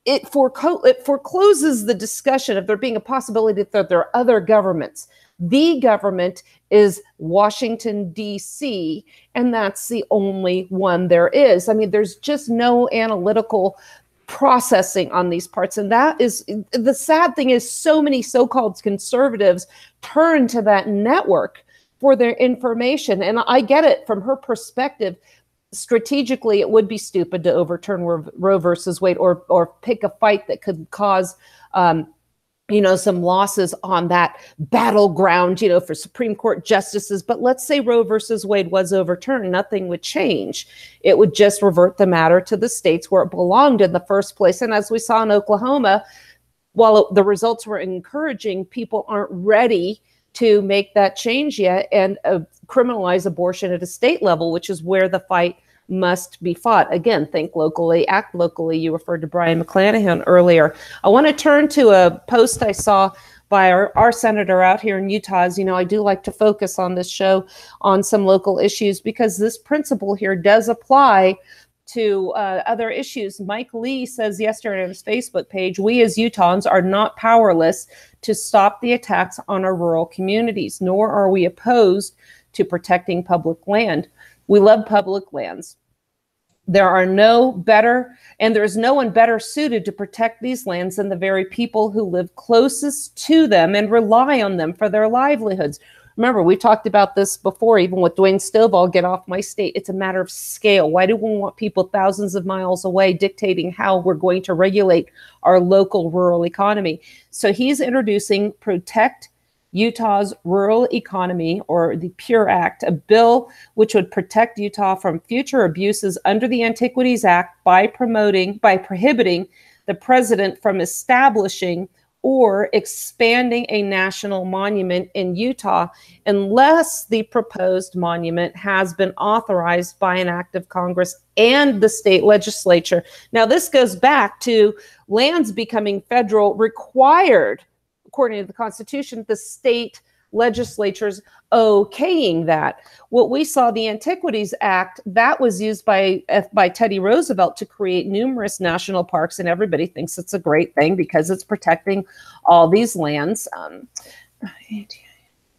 it forecloses the discussion of there being a possibility that there are other governments. The government is Washington, D.C., and that's the only one there is. I mean, there's just no analytical processing on these parts. And that is the sad thing is so many so-called conservatives turn to that network for their information. And I get it from her perspective. Strategically, it would be stupid to overturn Roe versus Wade or pick a fight that could cause, some losses on that battleground, for Supreme Court justices. But let's say Roe versus Wade was overturned, nothing would change. It would just revert the matter to the states where it belonged in the first place. And as we saw in Oklahoma, while the results were encouraging, people aren't ready to make that change yet and criminalize abortion at a state level, which is where the fight must be fought. Again, think locally, act locally. You referred to Brian McClanahan earlier. I want to turn to a post I saw by our senator out here in Utah. As you know, I do like to focus on this show on some local issues because this principle here does apply to other issues. Mike Lee says yesterday on his Facebook page, we as Utahns are not powerless to stop the attacks on our rural communities, nor are we opposed to protecting public land. We love public lands. There's no one better suited to protect these lands than the very people who live closest to them and rely on them for their livelihoods. Remember, we talked about this before, even with Dwayne Stovall, get off my state. It's a matter of scale. Why do we want people thousands of miles away dictating how we're going to regulate our local rural economy? So he's introducing Protect Utah's Rural Economy, or the PURE Act, a bill which would protect Utah from future abuses under the Antiquities Act by prohibiting the president from establishing or expanding a national monument in Utah unless the proposed monument has been authorized by an act of Congress and the state legislature. Now, this goes back to lands becoming federal required, according to the Constitution, the state legislatures okaying that. What we saw, the Antiquities Act, that was used by Teddy Roosevelt to create numerous national parks, and everybody thinks it's a great thing because it's protecting all these lands.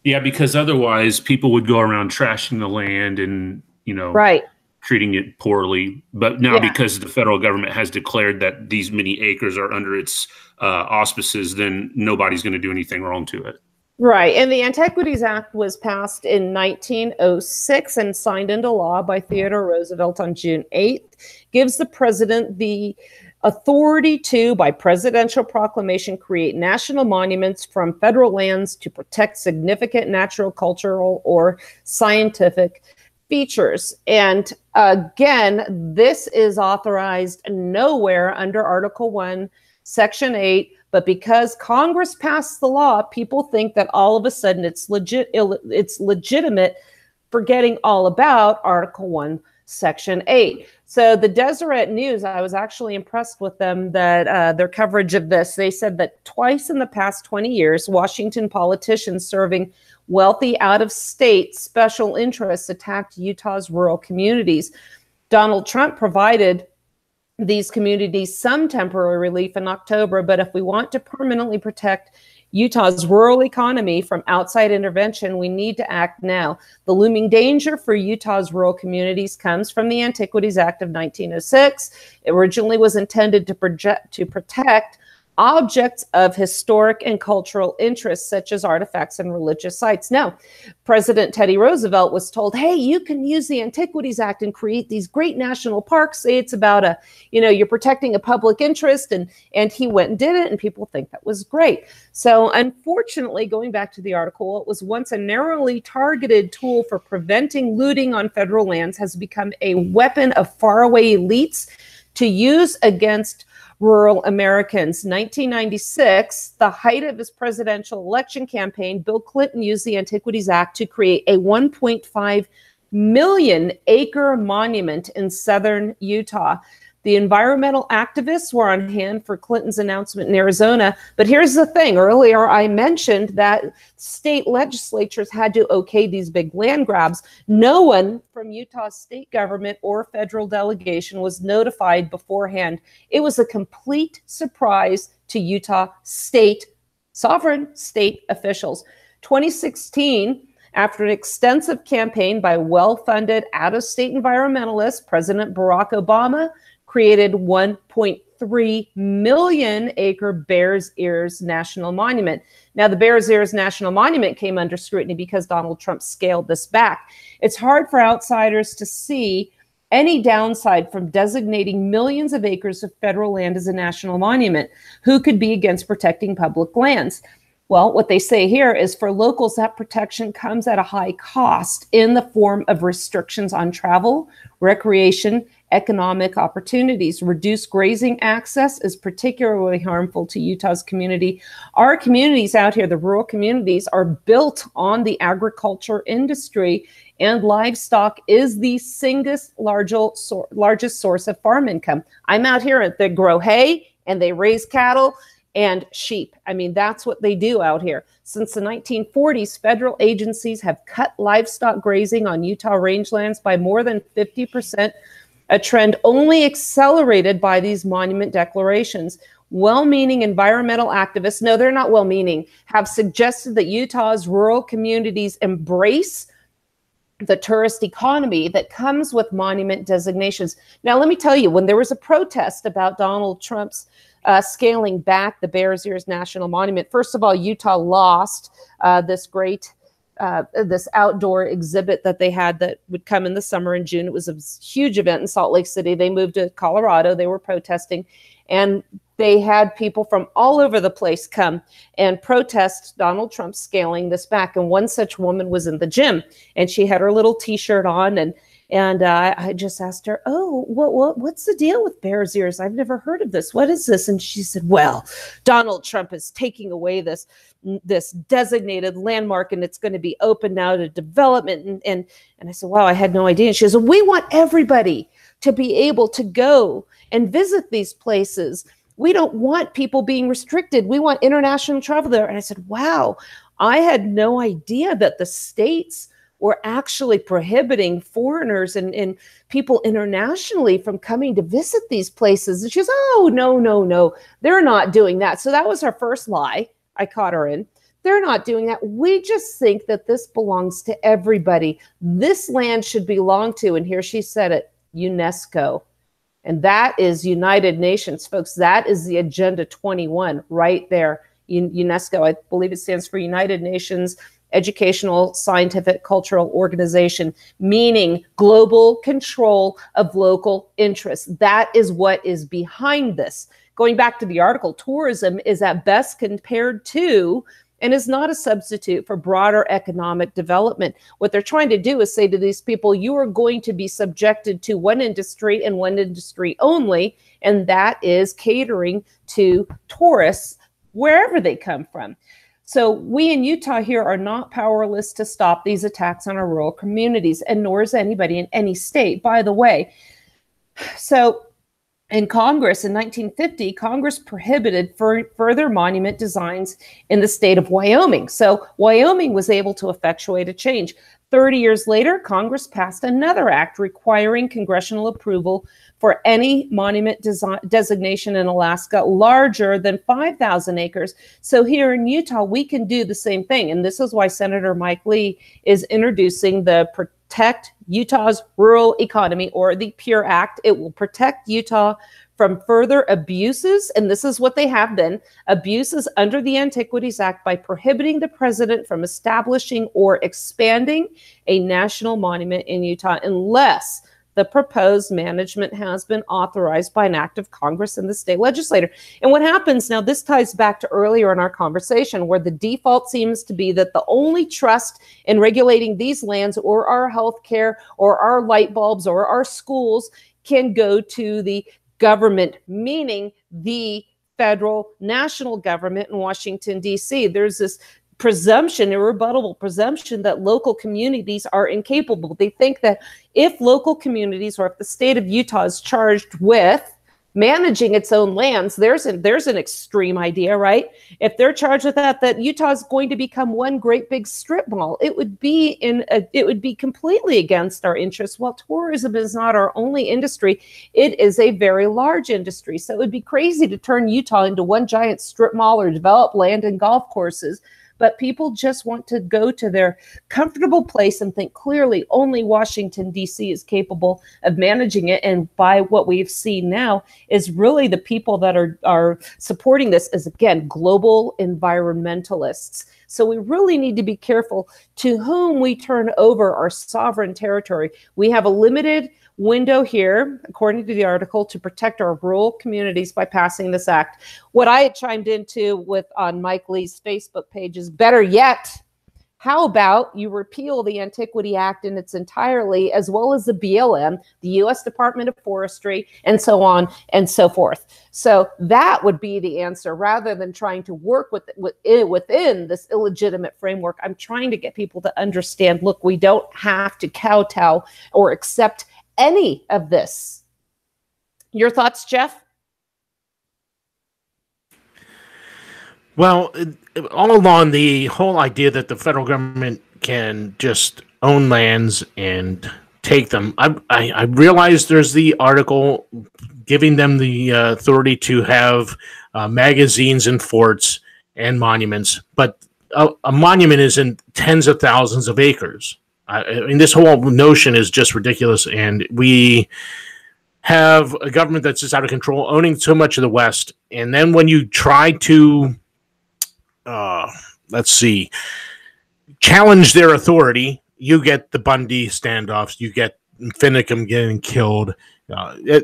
Yeah, because otherwise people would go around trashing the land and, right, treating it poorly. But now because the federal government has declared that these many acres are under its auspices, then nobody's going to do anything wrong to it. Right. And the Antiquities Act was passed in 1906 and signed into law by Theodore Roosevelt on June 8th, gives the president the authority to, by presidential proclamation, create national monuments from federal lands to protect significant natural, cultural, or scientific features. And again, this is authorized nowhere under Article 1, Section 8. But because Congress passed the law, people think that all of a sudden it's legitimate, forgetting all about Article 1, Section 8. So the Deseret News, I was actually impressed with them, that their coverage of this. They said that twice in the past 20 years, Washington politicians serving wealthy out-of-state special interests attacked Utah's rural communities. Donald Trump provided these communities some temporary relief in October, but if we want to permanently protect Utah's rural economy from outside intervention, we need to act now. The looming danger for Utah's rural communities comes from the Antiquities Act of 1906. It originally was intended to protect objects of historic and cultural interest, such as artifacts and religious sites. Now, President Teddy Roosevelt was told, hey, you can use the Antiquities Act and create these great national parks. Say it's about you're protecting a public interest, and he went and did it, and people think that was great. So unfortunately, going back to the article, it was once a narrowly targeted tool for preventing looting on federal lands has become a weapon of faraway elites to use against rural Americans. 1996, the height of his presidential election campaign, Bill Clinton used the Antiquities Act to create a 1.5 million acre monument in southern Utah. The environmental activists were on hand for Clinton's announcement in Arizona. But here's the thing. Earlier, I mentioned that state legislatures had to okay these big land grabs. No one from Utah's state government or federal delegation was notified beforehand. It was a complete surprise to Utah sovereign state officials. 2016, after an extensive campaign by well-funded out-of-state environmentalists, President Barack Obama created 1.3 million acre Bears Ears National Monument. Now, the Bears Ears National Monument came under scrutiny because Donald Trump scaled this back. It's hard for outsiders to see any downside from designating millions of acres of federal land as a national monument. Who could be against protecting public lands? Well, what they say here is for locals, that protection comes at a high cost in the form of restrictions on travel, recreation, economic opportunities. Reduced grazing access is particularly harmful to Utah's community. Our communities out here, the rural communities, are built on the agriculture industry, and livestock is the single largest source of farm income. I'm out here, they grow hay and they raise cattle and sheep. I mean, that's what they do out here. Since the 1940s, federal agencies have cut livestock grazing on Utah rangelands by more than 50%, a trend only accelerated by these monument declarations. Well-meaning environmental activists, no, they're not well-meaning, have suggested that Utah's rural communities embrace the tourist economy that comes with monument designations. Now, let me tell you, when there was a protest about Donald Trump's scaling back the Bears Ears National Monument, first of all, Utah lost this great this outdoor exhibit that they had that would come in the summer in June. It was a huge event in Salt Lake City. They moved to Colorado. They were protesting, and they had people from all over the place come and protest Donald Trump scaling this back. And one such woman was in the gym, and she had her little T-shirt on, and I just asked her, oh, what's the deal with Bears Ears? I've never heard of this. What is this? And she said, well, Donald Trump is taking away this designated landmark, and it's going to be open now to development. And I said, wow, I had no idea. And she says, we want everybody to be able to go and visit these places. We don't want people being restricted. We want international travel there. And I said, wow, I had no idea that the states were actually prohibiting foreigners and people internationally from coming to visit these places. And she goes, oh, no, they're not doing that. So that was her first lie I caught her in. They're not doing that. We just think that this belongs to everybody. This land should belong to, and here she said it, UNESCO. And that is United Nations, folks. That is the Agenda 21 right there. UNESCO, I believe it stands for United Nations Educational, Scientific, Cultural Organization, meaning global control of local interests. That is what is behind this. Going back to the article, tourism is at best compared to and is not a substitute for broader economic development. What they're trying to do is say to these people, you are going to be subjected to one industry and one industry only, and that is catering to tourists wherever they come from. So we in Utah here are not powerless to stop these attacks on our rural communities, and nor is anybody in any state, by the way. So in Congress in 1950, Congress prohibited further monument designs in the state of Wyoming. So Wyoming was able to effectuate a change. 30 years later, Congress passed another act requiring congressional approval for any monument designation in Alaska larger than 5,000 acres. So here in Utah, we can do the same thing. And this is why Senator Mike Lee is introducing the Protect Utah's Rural Economy, or the PURE Act. It will protect Utah from further abuses, and this is what they have been, abuses under the Antiquities Act by prohibiting the president from establishing or expanding a national monument in Utah unless the proposed management has been authorized by an act of Congress and the state legislature. And what happens now, this ties back to earlier in our conversation, where the default seems to be that the only trust in regulating these lands or our healthcare or our light bulbs or our schools can go to the government, meaning the federal national government in Washington, D.C. There's this presumption, irrebuttable presumption, that local communities are incapable. They think that if local communities, or if the state of Utah is charged with managing its own lands, there's an extreme idea, right? If they're charged with that Utah is going to become one great big strip mall, it would be completely against our interests. While tourism is not our only industry, it is a very large industry. So it would be crazy to turn Utah into one giant strip mall or develop land and golf courses. But people just want to go to their comfortable place and think clearly only Washington, D.C. is capable of managing it. And by what we've seen now is really the people that are supporting this is, again, global environmentalists. So we really need to be careful to whom we turn over our sovereign territory. We have a limited window here, according to the article, to protect our rural communities by passing this act. What I had chimed into on Mike Lee's Facebook page is, better yet, how about you repeal the Antiquity Act in its entirety, as well as the BLM, the U.S. Department of Forestry, and so on and so forth. So that would be the answer, rather than trying to work within this illegitimate framework. I'm trying to get people to understand, look, we don't have to kowtow or accept any of this. Your thoughts, Jeff? Well, all along, the whole idea that the federal government can just own lands and take them. I realize there's the article giving them the authority to have magazines and forts and monuments, but a monument is in tens of thousands of acres. I mean, this whole notion is just ridiculous, and we have a government that's just out of control, owning so much of the West. And then when you try to, challenge their authority, you get the Bundy standoffs, you get Finicum getting killed.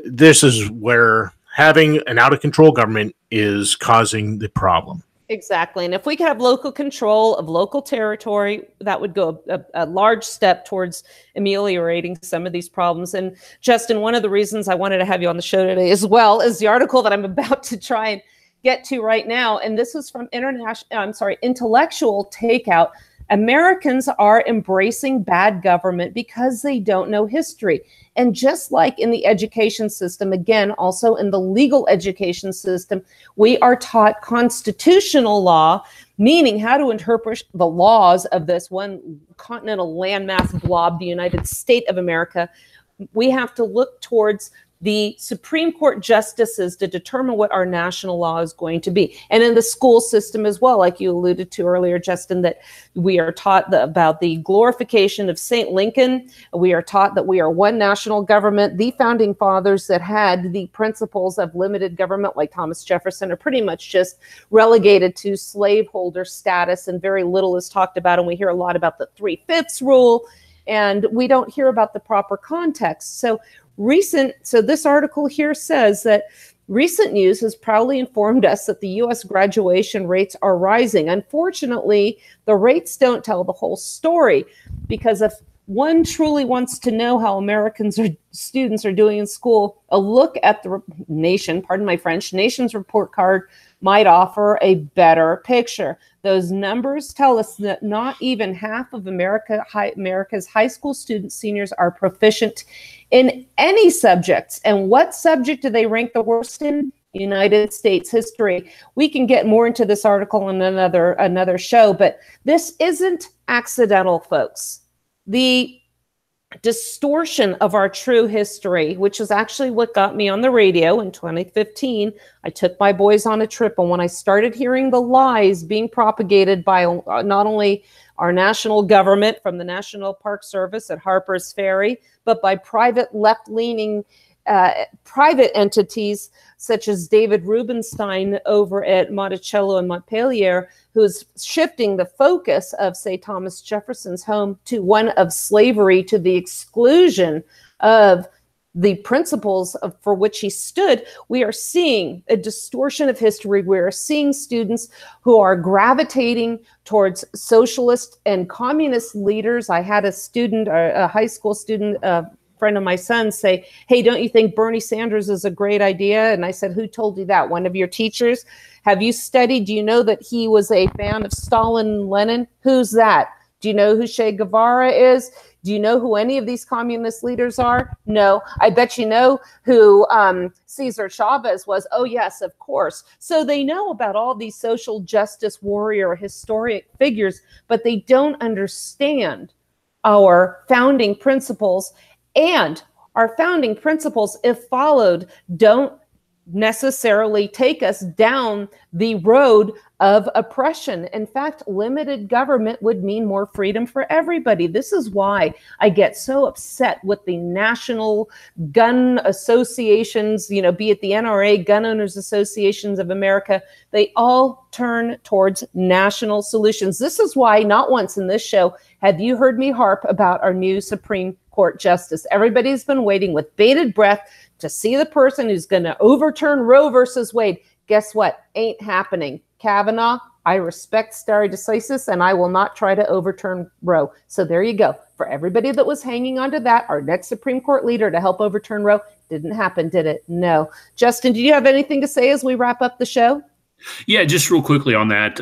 This is where having an out-of-control government is causing the problem. Exactly. And if we could have local control of local territory, that would go a large step towards ameliorating some of these problems. And Justin, one of the reasons I wanted to have you on the show today, as well as the article that I'm about to try and get to right now, and this is from Intellectual Takeout. Americans are embracing bad government because they don't know history. And just like in the education system, again, also in the legal education system, we are taught constitutional law, meaning how to interpret the laws of this one continental landmass blob, the United States of America. We have to look towards the Supreme Court justices to determine what our national law is going to be. And in the school system as well, like you alluded to earlier, Justin, that we are taught about the glorification of St. Lincoln. We are taught that we are one national government. The founding fathers that had the principles of limited government, like Thomas Jefferson, are pretty much just relegated to slaveholder status, and very little is talked about. And we hear a lot about the 3/5 rule, and we don't hear about the proper context. So this article here says that recent news has proudly informed us that the U.S. graduation rates are rising. Unfortunately, the rates don't tell the whole story, because if one truly wants to know how students are doing in school, a look at the pardon my French, nation's report card might offer a better picture. Those numbers tell us that not even half of America's high school students, seniors, are proficient in any subjects. And what subject do they rank the worst in? United States history. We can get more into this article in another show, but this isn't accidental, folks. The distortion of our true history, which is actually what got me on the radio in 2015. I took my boys on a trip, and when I started hearing the lies being propagated by not only our national government from the National Park Service at Harper's Ferry, but by private left-leaning private entities such as David Rubenstein over at Monticello and Montpelier, who's shifting the focus of, say, Thomas Jefferson's home to one of slavery, to the exclusion of the principles for which he stood. We are seeing a distortion of history. We are seeing students who are gravitating towards socialist and communist leaders. I had a high school student, friend of my son, say, "Hey, don't you think Bernie Sanders is a great idea?" And I said, "Who told you that? One of your teachers? Have you studied? Do you know that he was a fan of Stalin and Lenin? Who's that? Do you know who Che Guevara is? Do you know who any of these communist leaders are? No. I bet you know who Cesar Chavez was. Oh, yes, of course." So they know about all these social justice warrior historic figures, but they don't understand our founding principles. And our founding principles, if followed, don't necessarily take us down the road of oppression. In fact, limited government would mean more freedom for everybody. This is why I get so upset with the national gun associations, be it the NRA, Gun Owners Associations of America. They all turn towards national solutions. This is why not once in this show have you heard me harp about our new Supreme Court justice. Everybody's been waiting with bated breath to see the person who's going to overturn Roe versus Wade. Guess what? Ain't happening. Kavanaugh, I respect stare decisis, and I will not try to overturn Roe. So there you go. For everybody that was hanging on to that, our next Supreme Court leader to help overturn Roe, didn't happen, did it? No. Justin, do you have anything to say as we wrap up the show? Yeah, just real quickly on that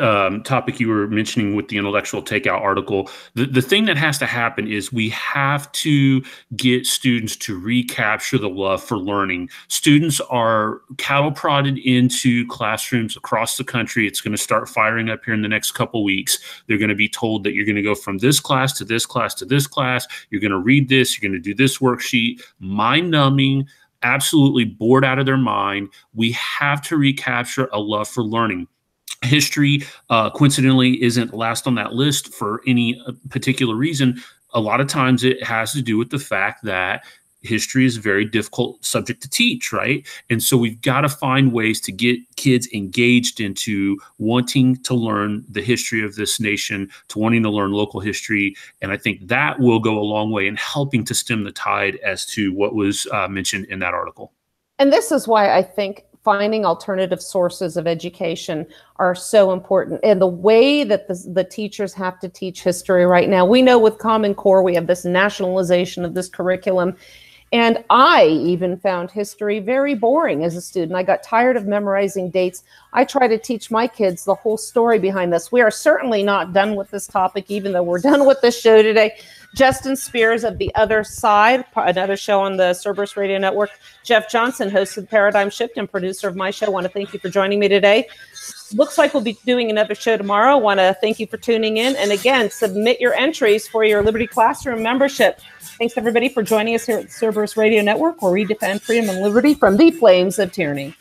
topic you were mentioning with the intellectual takeout article. The thing that has to happen is we have to get students to recapture the love for learning. Students are cattle prodded into classrooms across the country. It's going to start firing up here in the next couple weeks. They're going to be told that you're going to go from this class to this class to this class. You're going to read this. You're going to do this worksheet. Mind-numbing. Absolutely bored out of their mind. We have to recapture a love for learning. History, coincidentally, isn't last on that list for any particular reason. A lot of times it has to do with the fact that history is a very difficult subject to teach, right? And so we've got to find ways to get kids engaged into wanting to learn the history of this nation, to wanting to learn local history. And I think that will go a long way in helping to stem the tide as to what was mentioned in that article. And this is why I think finding alternative sources of education are so important. And the way that the teachers have to teach history right now, we know with Common Core, we have this nationalization of this curriculum. And I even found history very boring as a student. I got tired of memorizing dates. I try to teach my kids the whole story behind this. We are certainly not done with this topic, even though we're done with this show today. Justin Spears of The Other Side, another show on the Cerberus Radio Network. Jeff Johnson, host of Paradigm Shift and producer of my show. I want to thank you for joining me today. Looks like we'll be doing another show tomorrow. I want to thank you for tuning in. And again, submit your entries for your Liberty Classroom membership. Thanks, everybody, for joining us here at the Cerberus Radio Network, where we defend freedom and liberty from the flames of tyranny.